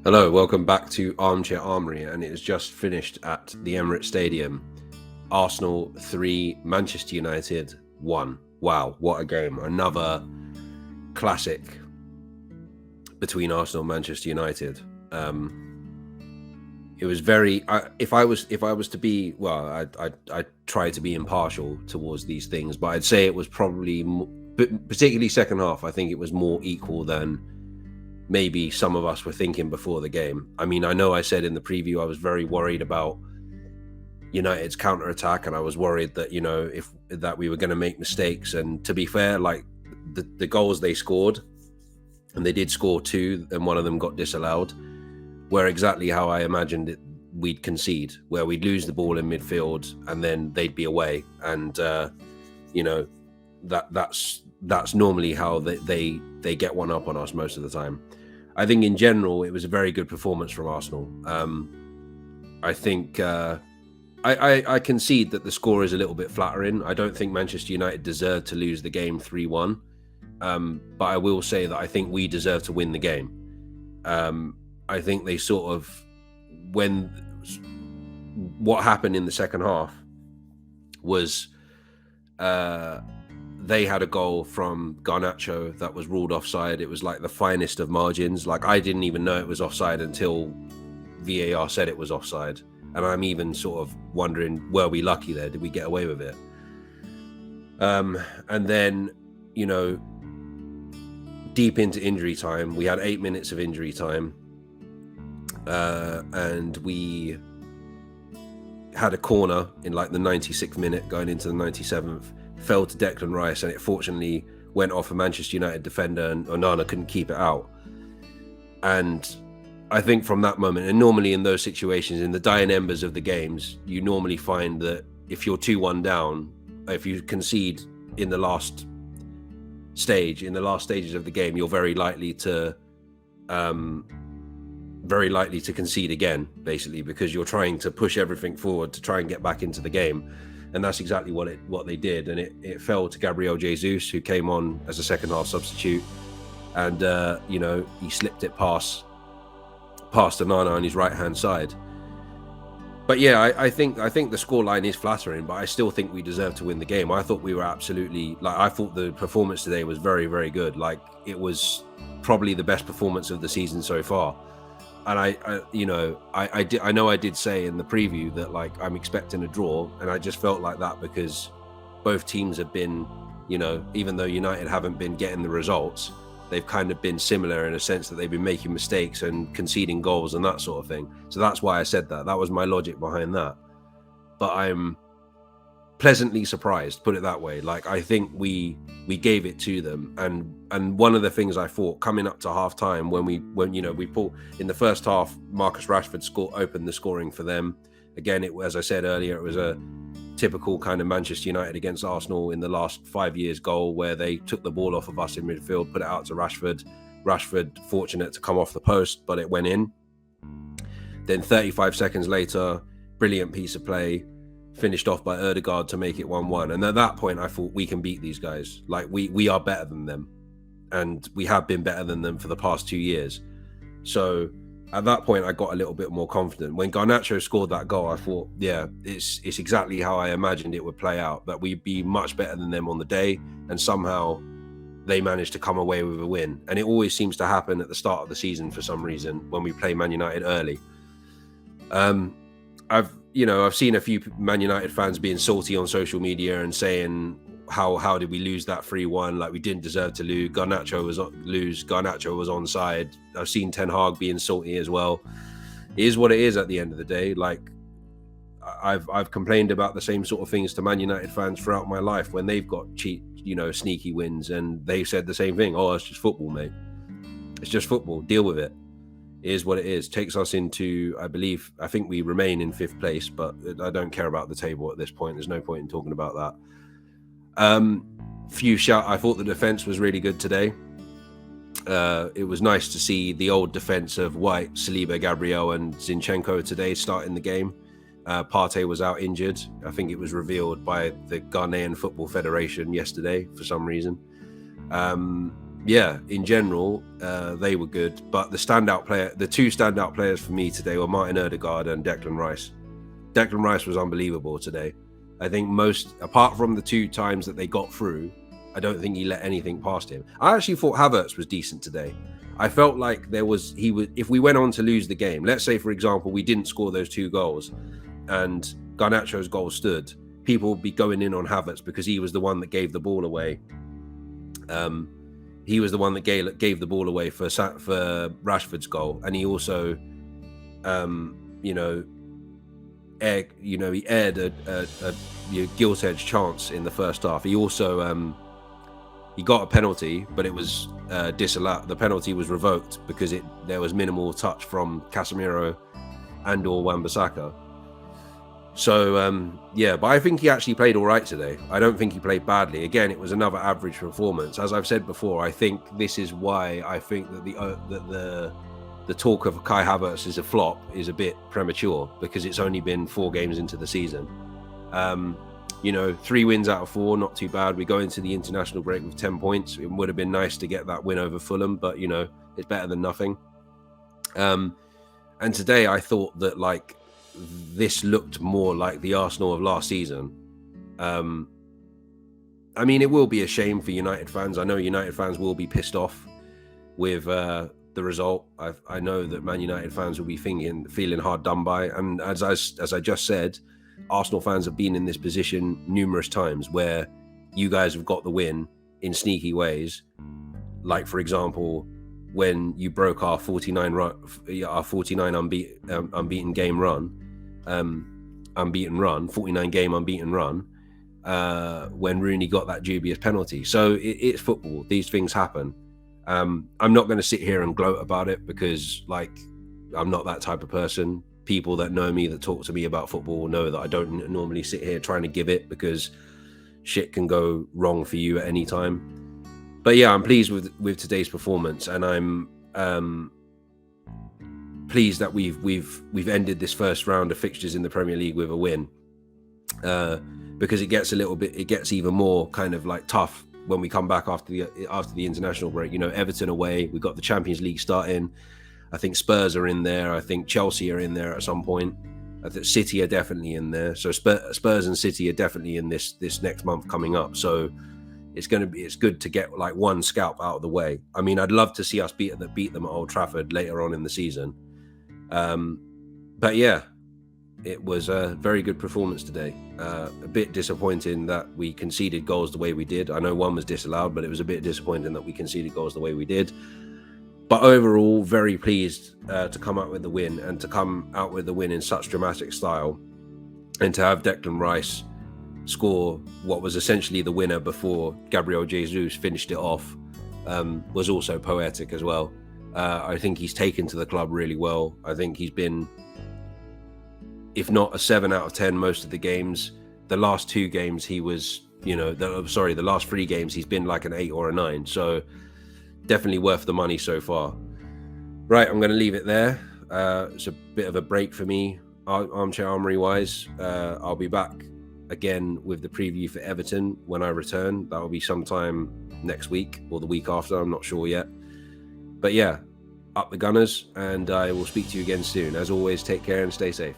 Hello, welcome back to Armchair Armory, and it has just finished at the Emirates Stadium. Arsenal 3, Manchester United 1. Wow, what a game. Another classic between Arsenal and Manchester United. It was very if I was to be, well, I try to be impartial towards these things, but I'd say it was probably particularly second half, I think it was more equal than maybe some of us were thinking before the game. I mean, I know I said in the preview I was very worried about United's counter-attack, and I was worried that, if that we were going to make mistakes. And to be fair, like the goals they scored, and they did score two, and one of them got disallowed, were exactly how I imagined it we'd concede, where we'd lose the ball in midfield and then they'd be away. And that's normally how they get one up on us most of the time. I think in general it was a very good performance from Arsenal. I think I concede that the score is a little bit flattering. I don't think Manchester United deserved to lose the game 3-1, but I will say that I think we deserve to win the game. I think they sort of, what happened in the second half was they had a goal from Garnacho that was ruled offside. It was like the finest of margins. Like, I didn't even know it was offside until VAR said it was offside. And I'm even sort of wondering, were we lucky there? Did we get away with it? And then, deep into injury time, we had 8 minutes of injury time. And we had a corner in like the 96th minute going into the 97th. Fell to Declan Rice, and it fortunately went off a Manchester United defender, and Onana couldn't keep it out. And I think from that moment, and normally in those situations, in the dying embers of the games, you normally find that if you're 2-1 down, if you concede in the last stages of the game, you're very likely to concede again, basically, because you're trying to push everything forward to try and get back into the game. And that's exactly what they did. And it fell to Gabriel Jesus, who came on as a second half substitute. And, he slipped it past Onana on his right-hand side. But yeah, I think the scoreline is flattering, but I still think we deserve to win the game. I thought we were absolutely, I thought the performance today was very, very good. Like, it was probably the best performance of the season so far. And I know I did say in the preview that, like, I'm expecting a draw, and I just felt like that because both teams have been, even though United haven't been getting the results, they've kind of been similar in a sense that they've been making mistakes and conceding goals and that sort of thing. So that's why I said that. That was my logic behind that. But I'm pleasantly surprised, put it that way. Like, I think we gave it to them, and one of the things I thought coming up to half time, when we pulled in the first half, Marcus Rashford opened the scoring for them. Again, as I said earlier, it was a typical kind of Manchester United against Arsenal in the last 5 years goal, where they took the ball off of us in midfield, put it out to Rashford. Rashford fortunate to come off the post, but it went in. Then 35 seconds later, brilliant piece of play, finished off by Ødegaard to make it 1-1. And at that point, I thought, we can beat these guys. Like, we are better than them. And we have been better than them for the past 2 years. So at that point, I got a little bit more confident. When Garnacho scored that goal, I thought, yeah, it's exactly how I imagined it would play out, that we'd be much better than them on the day. And somehow they managed to come away with a win. And it always seems to happen at the start of the season for some reason when we play Man United early. I've seen a few Man United fans being salty on social media and saying, how did we lose that 3-1? Like, we didn't deserve to lose. Garnacho was onside. I've seen Ten Hag being salty as well. It is what it is at the end of the day. Like, I've complained about the same sort of things to Man United fans throughout my life when they've got cheap, sneaky wins, and they've said the same thing. Oh, it's just football, mate. It's just football. Deal with it. It is what it is. Takes us into, I think we remain in 5th place, but I don't care about the table at this point. There's no point in talking about that. I thought the defense was really good today. It was nice to see the old defense of White, Saliba, Gabriel, and Zinchenko today starting the game. Partey was out injured. I think it was revealed by the Ghanaian Football Federation yesterday for some reason. yeah, in general, they were good. But the two standout players for me today were Martin Odegaard and Declan Rice. Declan Rice was unbelievable today. I think apart from the 2 times that they got through, I don't think he let anything past him. I actually thought Havertz was decent today. I felt like if we went on to lose the game, let's say, for example, we didn't score those 2 goals and Garnacho's goal stood, people would be going in on Havertz because he was the one that gave the ball away. He was the one that gave the ball away for Rashford's goal, and he also, he aired a gilt-edged chance in the first half. He also he got a penalty, but it was disallowed. The penalty was revoked because there was minimal touch from Casemiro and/or Wan-Bissaka. So but I think he actually played all right today. I don't think he played badly. Again, it was another average performance. As I've said before, I think this is why I think that the talk of Kai Havertz is a flop is a bit premature, because it's only been 4 games into the season. 3 wins out of 4, not too bad. We go into the international break with 10 points. It would have been nice to get that win over Fulham, but it's better than nothing. And today I thought that this looked more like the Arsenal of last season. It will be a shame for United fans. I know United fans will be pissed off with the result. I know that Man United fans will be feeling hard done by. And as I just said, Arsenal fans have been in this position numerous times where you guys have got the win in sneaky ways. Like, for example, when you broke our 49 unbeaten game run. 49 game unbeaten run, when Rooney got that dubious penalty. So it's football. These things happen. I'm not going to sit here and gloat about it, because I'm not that type of person. People that know me, that talk to me about football, know that I don't normally sit here trying to give it, because shit can go wrong for you at any time. But yeah, I'm pleased with today's performance, and I'm pleased that we've ended this first round of fixtures in the Premier League with a win, because it gets even more kind of tough when we come back after the international break. Everton away, we've got the Champions League starting. I think Spurs are in there. I think Chelsea are in there at some point. I think City are definitely in there. So Spurs and City are definitely in this next month coming up. So it's good to get one scalp out of the way. I'd love to see us beat them at Old Trafford later on in the season. But yeah, it was a very good performance today. A bit disappointing that we conceded goals the way we did. I know one was disallowed, but it was a bit disappointing that we conceded goals the way we did. But overall, very pleased to come out with the win, and to come out with the win in such dramatic style, and to have Declan Rice score what was essentially the winner before Gabriel Jesus finished it off, was also poetic as well. I think he's taken to the club really well. I think he's been, if not a 7 out of 10 most of the games. The last 2 games he was, the last 3 games he's been like an 8 or a 9. So definitely worth the money so far. Right, I'm going to leave it there. It's a bit of a break for me, Armchair Armory wise. I'll be back again with the preview for Everton when I return. That will be sometime next week or the week after. I'm not sure yet. But yeah, up the Gunners, and I will speak to you again soon. As always, take care and stay safe.